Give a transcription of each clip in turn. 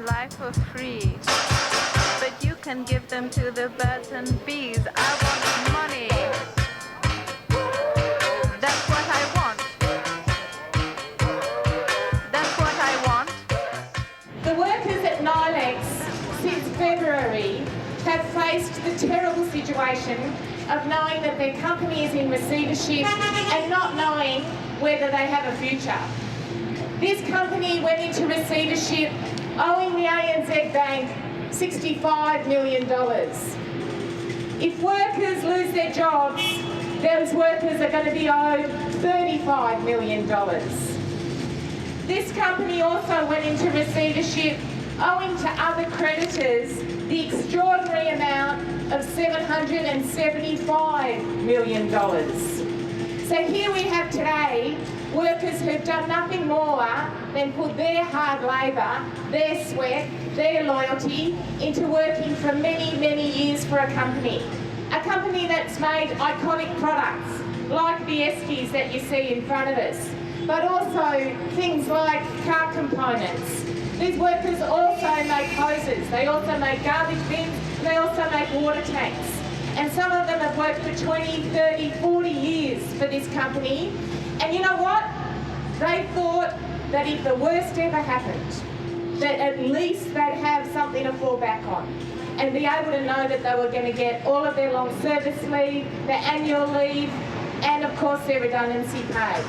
life for free, but you can give them to the birds and bees. I want money. That's what I want. That's what I want. The workers at Nylex since February have faced the terrible situation of knowing that their company is in receivership and not knowing whether they have a future. This company went into receivership owing the ANZ Bank $65 million. If workers lose their jobs, those workers are going to be owed $35 million. This company also went into receivership owing to other creditors the extraordinary amount of $775 million. So here we have today workers who've done nothing more than put their hard labour, their sweat, their loyalty into working for many, many years for a company that's made iconic products like the Eskies that you see in front of us, but also things like car components. These workers also make hoses, they also make garbage bins, and they also make water tanks. And some of them have worked for 20, 30, 40 years for this company. And you know what? They thought that if the worst ever happened, that at least they'd have something to fall back on and be able to know that they were going to get all of their long service leave, their annual leave, and of course their redundancy pay.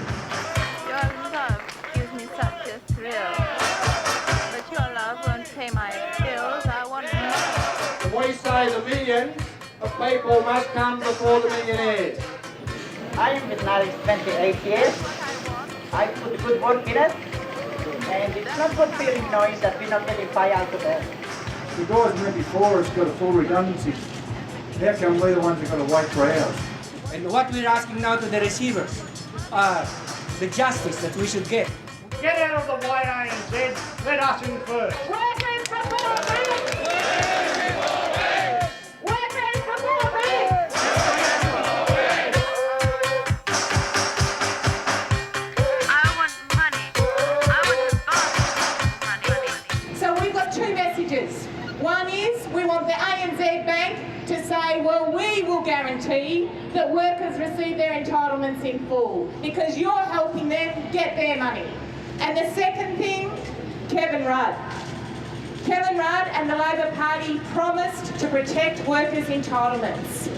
Your love gives me such a thrill, but your love won't pay my bills. I want money. We say the millions of people must come before the millionaires. I am with Nylex 28 years. I put good work in it, and it's not good feeling knowing that we're not getting buyout today. The guys who went before us got a full redundancy. How come we're the ones that got to wait for ours? And what we're asking now to the receivers, the justice that we should get. Get out of the way, ANZ. Let us in first. Workers before banks! Workers before banks! I want money. I want the boss money. So we've got two messages. One is we want the ANZ Bank to say, well, we will guarantee that workers receive their entitlements in full because you're helping them get their money. And the second thing, Kevin Rudd. Kevin Rudd and the Labor Party promised to protect workers' entitlements.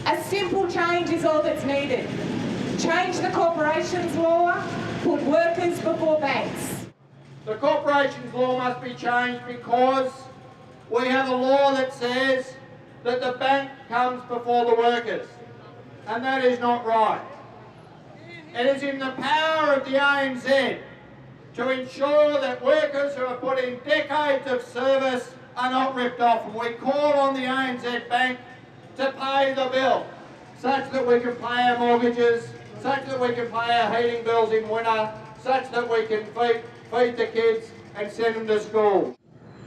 A simple change is all that's needed. Change the corporations law, put workers before banks. The corporations law must be changed because we have a law that says that the bank comes before the workers, and that is not right. It is in the power of the ANZ to ensure that workers who have put in decades of service are not ripped off, and we call on the ANZ Bank to pay the bill such that we can pay our mortgages, such that we can pay our heating bills in winter, such that we can feed the kids and send them to school.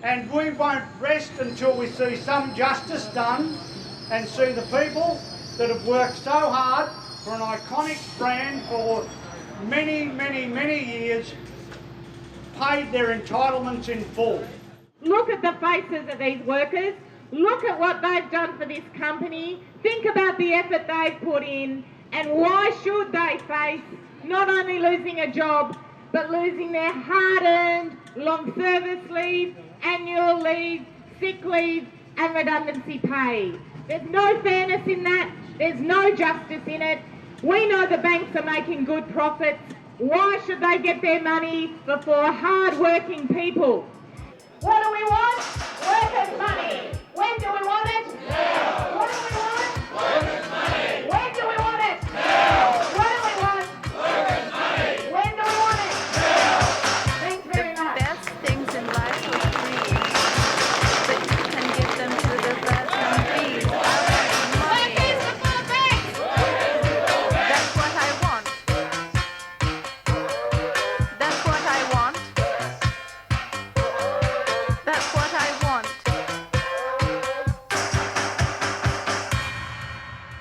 And we won't rest until we see some justice done and see the people that have worked so hard for an iconic brand for many, many, many years paid their entitlements in full. Look at the faces of these workers. Look at what they've done for this company. Think about the effort they've put in, and why should they face not only losing a job, but losing their hard-earned long service leave, annual leave, sick leave and redundancy pay. There's no fairness in that. There's no justice in it. We know the banks are making good profits. Why should they get their money before hard-working people? What do we want? Workers' money. When do we want it?